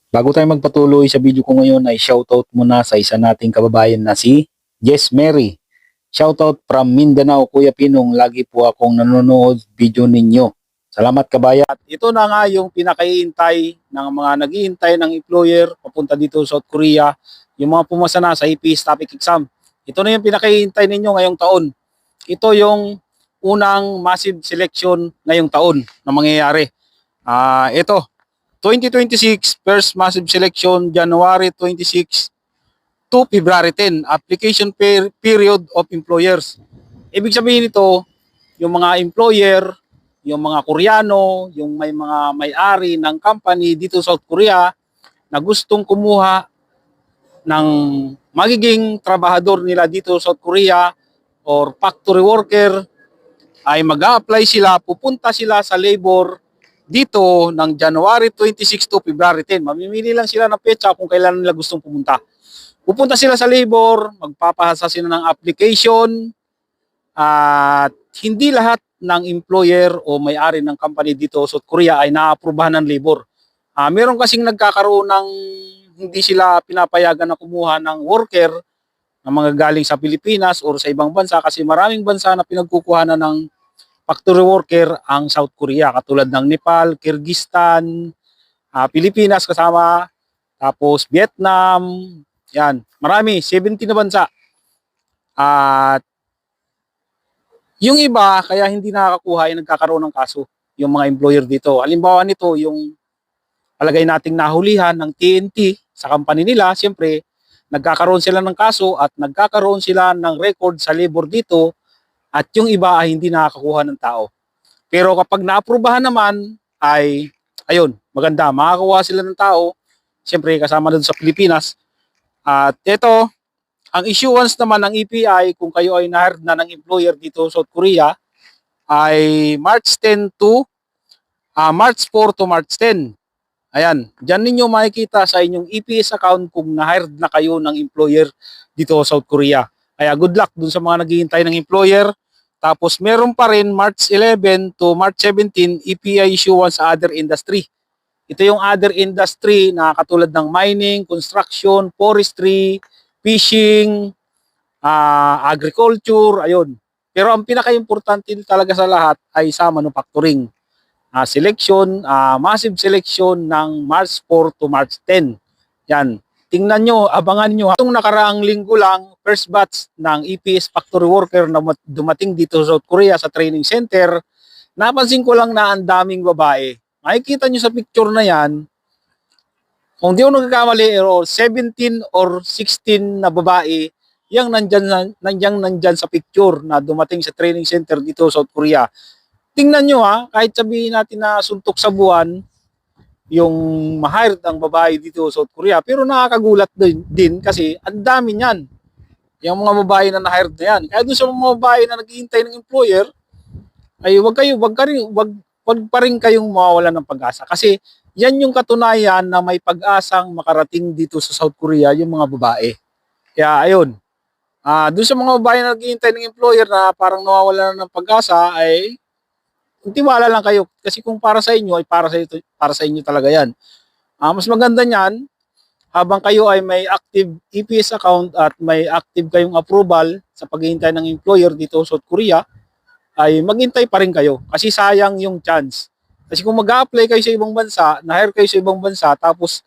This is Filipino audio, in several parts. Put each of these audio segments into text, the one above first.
Bago tayo magpatuloy sa video ko ngayon ay shoutout muna sa isa nating kababayan na si Jess Mary. Shoutout from Mindanao, Kuya Pinong. Lagi po akong nanonood video ninyo. Salamat kabayan. At ito na nga yung pinakahihintay ng mga naghihintay ng employer papunta dito sa South Korea. Yung mga pumasa na sa APS topic exam. Ito na yung pinakahihintay ninyo ngayong taon. Ito yung unang massive selection ngayong taon na mangyayari. Ito, 2026 first massive selection January 26 to February 10 application period of employers. Ibig sabihin nito, yung mga employer, yung mga Koreano, yung may mga may-ari ng company dito sa South Korea na gustong kumuha ng magiging trabahador nila dito sa South Korea or factory worker ay mag-a-apply sila, pupunta sila sa labor dito ng January 26 to February 10. Mamimili lang sila ng petsa kung kailan nila gustong pumunta. Pupunta sila sa labor, magpapahasa sila ng application, at hindi lahat ng employer o may-ari ng company dito sa South Korea ay naaprubahan ng labor. Meron kasing nagkakaroon ng hindi sila pinapayagan na kumuha ng worker na mga galing sa Pilipinas o sa ibang bansa kasi maraming bansa na pinagkukuhanan ng factory worker ang South Korea katulad ng Nepal, Kyrgyzstan, Pilipinas kasama, tapos Vietnam, yan. Marami, 70 na bansa. At yung iba, kaya hindi nakakakuha, ay nagkakaroon ng kaso yung mga employer dito. Halimbawa nito, yung palagay nating nahulihan ng TNT sa company nila, siyempre, nagkakaroon sila ng kaso at nagkakaroon sila ng record sa labor dito at yung iba ay hindi nakakakuha ng tao. Pero kapag naaprubahan naman ay, ayun, maganda, makakuha sila ng tao, siyempre kasama doon sa Pilipinas. At ito, ang issuance naman ng EPI kung kayo ay na-hired na ng employer dito sa South Korea ay March 10 to March 4 to March 10. Ayan, dyan ninyo makikita sa inyong EPS account kung na-hired na kayo ng employer dito sa South Korea. Kaya good luck dun sa mga naghihintay ng employer. Tapos meron pa rin March 11 to March 17 EPI issuance sa other industry. Ito yung other industry na katulad ng mining, construction, forestry, fishing, agriculture, ayun. Pero ang pinaka-importante talaga sa lahat ay sa manufacturing. Selection, massive selection ng March 4 to March 10. Yan. Tingnan nyo, abangan nyo. Itong nakaraang linggo lang, first batch ng EPS factory worker na dumating dito sa South Korea sa training center, napansin ko lang na ang daming babae. Makikita nyo sa picture na yan, kung di ako nagkakamali, 17 or 16 na babae, yang nandyan sa picture na dumating sa training center dito sa South Korea. Tingnan nyo kahit sabihin natin na suntok sa buwan, yung ma-hired ang babae dito sa South Korea, pero nakakagulat din kasi ang dami niyan. Yung mga babae na na-hired na yan. Kaya doon sa mga babae na naghihintay ng employer, ay wag pa rin kayong mawawalan ng pag-asa. Kasi yan yung katunayan na may pag-asang makarating dito sa South Korea yung mga babae. Kaya ayun, doon sa mga babae na naghihintay ng employer na parang nawawalan ng pag-asa ay tiwala lang kayo kasi kung para sa inyo ay para sa inyo talaga 'yan. Mas maganda niyan habang kayo ay may active EPS account at may active kayong approval sa paghihintay ng employer dito sa South Korea ay maghintay pa rin kayo kasi sayang yung chance. Kasi kung mag-a-apply kayo sa ibang bansa, na-hire kayo sa ibang bansa tapos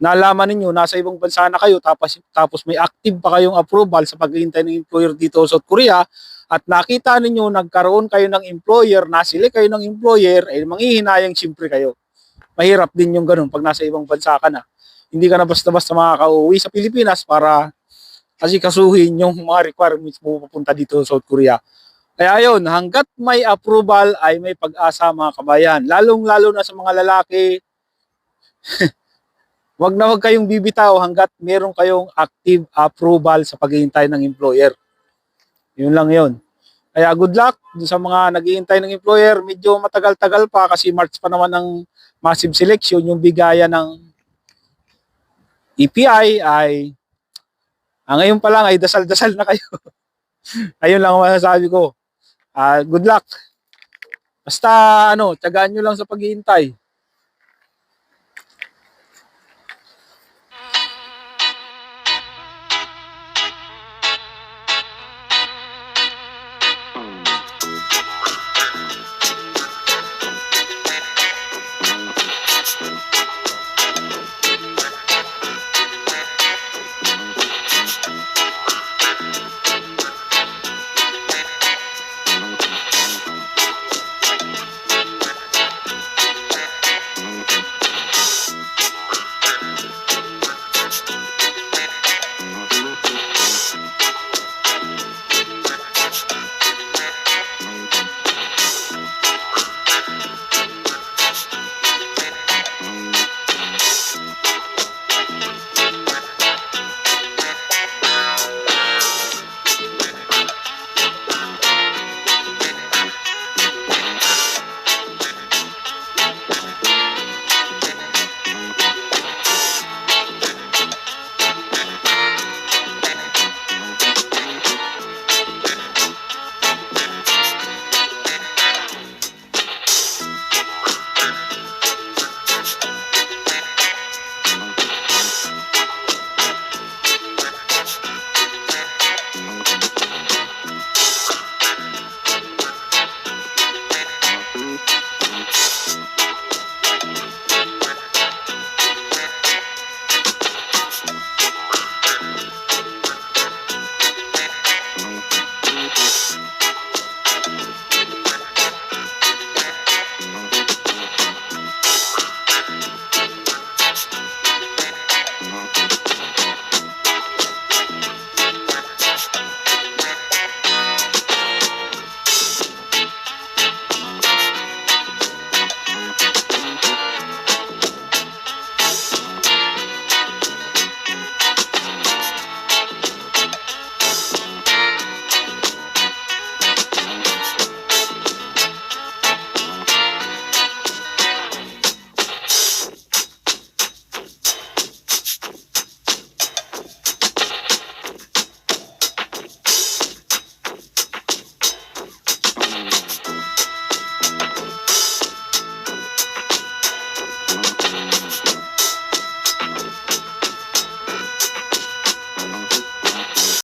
nalaman ninyo nasa ibang bansa na kayo tapos may active pa kayong approval sa paghihintay ng employer dito sa South Korea at nakita ninyo nagkaroon kayo ng employer, nasili kayo ng employer, ay manghihinayang siyempre kayo. Mahirap din yung ganun pag nasa ibang bansa ka na. Hindi ka na basta-basta makaka-uwi sa Pilipinas para kasi kasuhin yung mga requirements mo papunta dito sa South Korea. Kaya ayun, hanggat may approval ay may pag-asa mga kabayan. Lalong-lalo na sa mga lalaki, wag na wag kayong bibitaw hanggat meron kayong active approval sa paghihintay ng employer. Yun lang yun. Kaya good luck dun sa mga naghihintay ng employer. Medyo matagal-tagal pa kasi March pa naman ang massive selection. Yung bigayan ng EPI ay ngayon pa lang ay dasal-dasal na kayo. Ayun lang ang masasabi ko. Good luck. Basta tiyagaan nyo lang sa paghihintay.